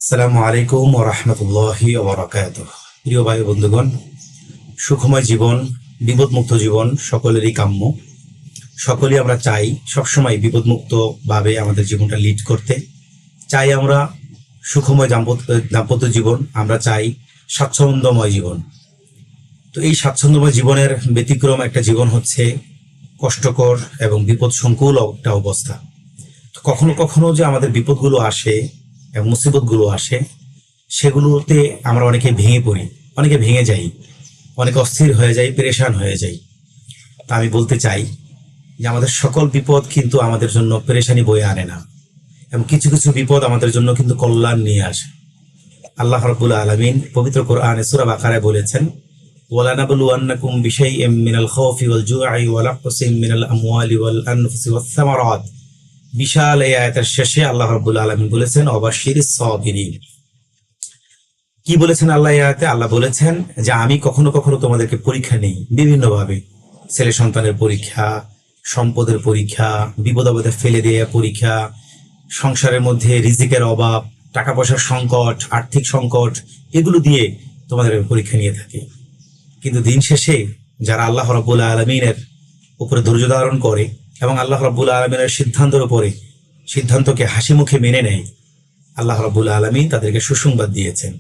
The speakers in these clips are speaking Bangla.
আসসালামু আলাইকুম ওয়া রাহমাতুল্লাহি ওয়া বারাকাতুহু। প্রিয় ভাই বন্ধুগণ, সুখময় জীবন, বিপদমুক্ত জীবন সকলেরই কাম্য। সকলেই আমরা চাই সবসময় বিপদমুক্ত ভাবে আমাদের জীবনটা লিড করতে। চাই আমরা সুখময় দাম্পত্য জীবন, আমরা চাই স্বাচ্ছন্দ্যময় জীবন। তো এই স্বাচ্ছন্দ্যময় জীবনের ব্যতিক্রম একটা জীবন হচ্ছে কষ্টকর এবং বিপদ সংকুল একটা অবস্থা। তো কখনো কখনো যে আমাদের বিপদগুলো আসে এবং মুসিবতগুলো আসে, সেগুলোতে আমরা অনেকে ভেঙে পড়ি, অনেকে ভেঙে যাই, অনেকে অস্থির হয়ে যাই, পেরেশান হয়ে যাই। তা আমি বলতে চাই যে আমাদের সকল বিপদ কিন্তু আমাদের জন্য পেরেশানি বয়ে আনে না, এবং কিছু কিছু বিপদ আমাদের জন্য কিন্তু কল্যাণ নিয়ে আসে। আল্লাহ রাব্বুল আলামিন পবিত্র কোরআনে সূরা বাকারায় বলেছেন, ওয়ালানাবলুওয়ান্নাকুম বিশাইইম মিনাল খাউফি ওয়াল জু'i ওয়া নাকসিম মিনাল আমওয়ালি ওয়াল আনফুসি ওয়াস সামারাত। বিশাল এই আয়াতের শেষে আল্লাহ রাব্বুল আলামিন বলেছেন, ওয়াবাশশিরিস সাবিরিন। কি বলেছেন আল্লাহ এই আয়াতে? আল্লাহ বলেছেন যে আমি কখনো কখনো তোমাদেরকে পরীক্ষা নেই বিভিন্নভাবে। ছেলে সন্তানের পরীক্ষা, সম্পদের পরীক্ষা, বিপদ আপদে ফেলে দেওয়া পরীক্ষা, সংসারের মধ্যে রিজিকের অভাব, টাকা পয়সার সংকট, আর্থিক সংকট, এগুলো দিয়ে তোমাদের পরীক্ষা নিয়ে থাকি। কিন্তু দিন শেষে যারা আল্লাহ রাব্বুল আলামিনের উপরে ধৈর্য ধারণ করে এবং আল্লাহ রাব্বুল আলামিনের সিদ্ধান্তের উপরে সিদ্ধান্তকে হাসি মুখে মেনে নেয়, আল্লাহ রাব্বুল আলামিন তাদেরকে সুসংবাদ দিয়েছেন।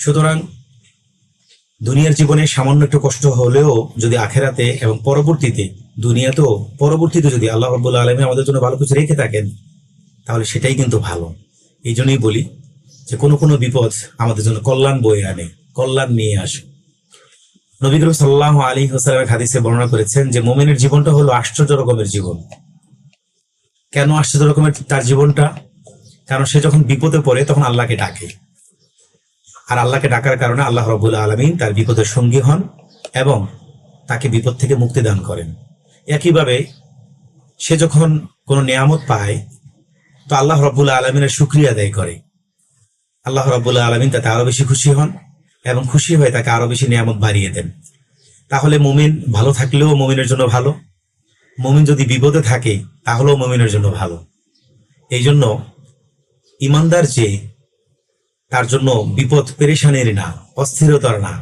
সুতরাং দুনিয়ার জীবনে সামান্য একটু কষ্ট হলেও যদি আখেরাতে এবং পরবর্তীতে যদি আল্লাহ রাব্বুল আলামিন আমাদের জন্য ভালো কিছু রেখে থাকেন, তাহলে সেটাই কিন্তু ভালো। এই জন্যই বলি যে কোনো কোনো বিপদ আমাদের জন্য কল্যাণ বয়ে আনে, কল্যাণ নিয়ে আসে। নবী করিম সাল্লাল্লাহু আলাইহি ওয়াসাল্লাম হাদিসে বর্ণনা করেছেন যে মুমিনের জীবনটা হলো আশ্চর্য রকমের জীবন। কেন আশ্চর্য রকমের তার জীবনটা? কারণ সে যখন বিপদে পড়ে তখন আল্লাহকে ডাকে, আর আল্লাহকে ডাকার কারণে আল্লাহ রাব্বুল আলামিন তার বিপদের সঙ্গী হন এবং তাকে বিপদ থেকে মুক্তি দান করেন। একইভাবে সে যখন কোনো নিয়ামত পায় তো আল্লাহ রাব্বুল আলামিনের শুকরিয়া আদায় করে, আল্লাহ রাব্বুল আলামিন তাতে আরো বেশি খুশি হন এবং খুশি হয়ে তাকে আরো বেশি নিয়ামত বাড়িয়ে দেন। তাহলে মুমিন ভালো থাকলেও মুমিনের জন্য ভালো, মুমিন যদি বিপদে থাকে তাহলেও মুমিনের জন্য ভালো। এই জন্য ইমানদার যে, তার জন্য বিপদ পেরেশানির না, অস্থিরতার না,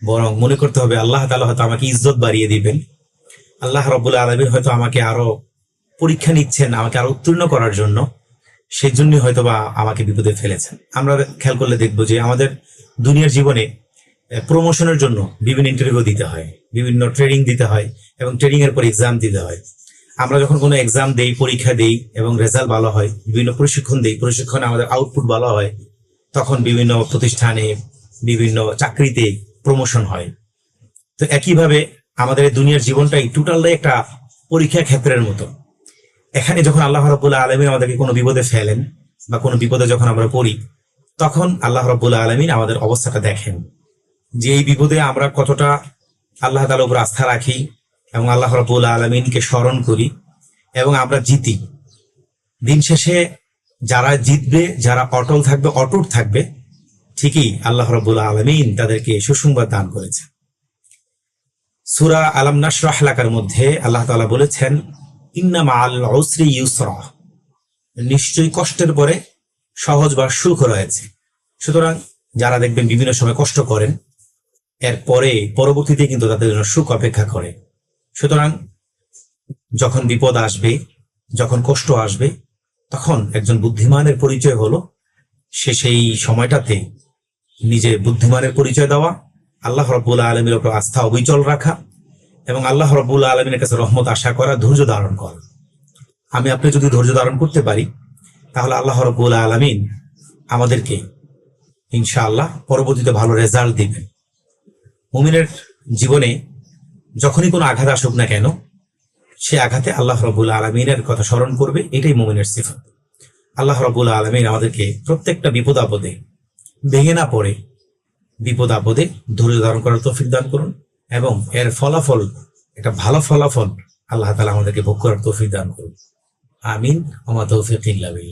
বরং মনে করতে হবে আল্লাহ তাআলা হয়তো আমাকে ইজ্জত বাড়িয়ে দিবেন, আল্লাহ রাব্বুল আলামিন হয়তো আমাকে আরো পরীক্ষা নিচ্ছেন, আমাকে আরো উত্তীর্ণ করার জন্য, সেই জন্যই হয়তো বা আমাকে বিপদে ফেলেছেন। আমরা খেয়াল করলে দেখবো যে আমাদের দুনিয়ার জীবনে প্রমোশনের জন্য বিভিন্ন ইন্টারভিউ দিতে হয়, বিভিন্ন ট্রেনিং দিতে হয় এবং ট্রেনিং এর পর এক্সাম দিতে হয়। আমরা যখন কোনো এক্সাম দেই, পরীক্ষা দেই এবং রেজাল্ট ভালো হয়, বিভিন্ন প্রশিক্ষণ দেই, প্রশিক্ষণে আমাদের আউটপুট ভালো হয়, তখন বিভিন্ন প্রতিষ্ঠানে, বিভিন্ন চাকরিতে প্রমোশন হয়। তো একইভাবে আমাদের দুনিয়ার জীবনটাই টোটালটাই একটা পরীক্ষা ক্ষেত্রের মতো। এখানে যখন আল্লাহ রাব্বুল আলামিন আমাদেরকে কোনো বিপদে ফেলেন বা কোনো বিপদে যখন আমরা পড়ি, তখন আল্লাহ রাব্বুল আলামিন আমাদের অবস্থাটা দেখেন যে এই বিপদে আমরা কতটা আল্লাহ তাআলার উপর আস্থা রাখি এবং আল্লাহ রাব্বুল আলামিনকে স্মরণ করি এবং আমরা জিতি। দিন শেষে যারা জিতবে, যারা অটল থাকবে, অটুট থাকবে, ঠিকই আল্লাহ রাব্বুল আলামিন তাদেরকে সুসংবাদ দান করেছেন। সূরা আলাম নাশরাহ লাকার মধ্যে আল্লাহ তাআলা বলেছেন, ইন্না মাআল উসরি ইউসরা, নিশ্চয়ই কষ্টের পরে সহজ বা সুখ রয়েছে। সুতরাং যারা দেখবেন বিভিন্ন সময় কষ্ট করেন, এর পরে পরবর্তীতে কিন্তু তাদের জন্য সুখ অপেক্ষা করে। সুতরাং যখন বিপদ আসবে, যখন কষ্ট আসবে, তখন একজন বুদ্ধিমানের পরিচয় হলো সে সেই সময়টাতে নিজে বুদ্ধিমানের পরিচয় দেওয়া, আল্লাহ রাব্বুল আলামিনের উপর আস্থা অবিচল রাখা এবং আল্লাহ রাব্বুল আলামিনের কাছে রহমত আশা করা, ধৈর্য ধারণ করা। আপনি যদি ধৈর্য ধারণ করতে পারি, তাহলে আল্লাহ রাব্বুল আলামিন আমাদেরকে ইনশাআল্লাহ পরবর্তীতে ভালো রেজাল্ট দিবেন। মুমিনের জীবনে যখনই কোনো আঘাত আসুক না কেন, সে আঘাতে আল্লাহ রাব্বুল আলামিনের কথা স্মরণ করবে, এটাই মুমিনের সিফাত। আল্লাহ রাব্বুল আলামিন আমাদেরকে প্রত্যেকটা বিপদ আপদে ভেঙে না পড়ে, বিপদ আপদে ধৈর্য ধারণ করার তৌফিক দান করুন এবং এর ফলাফল, একটা ভালো ফলাফল আল্লাহ তাআলা আমাদেরকে ভোগ করার তৌফিক দান করুন। আমিন। ওয়া মা তাওফীকি ইল্লা বিল্লাহ।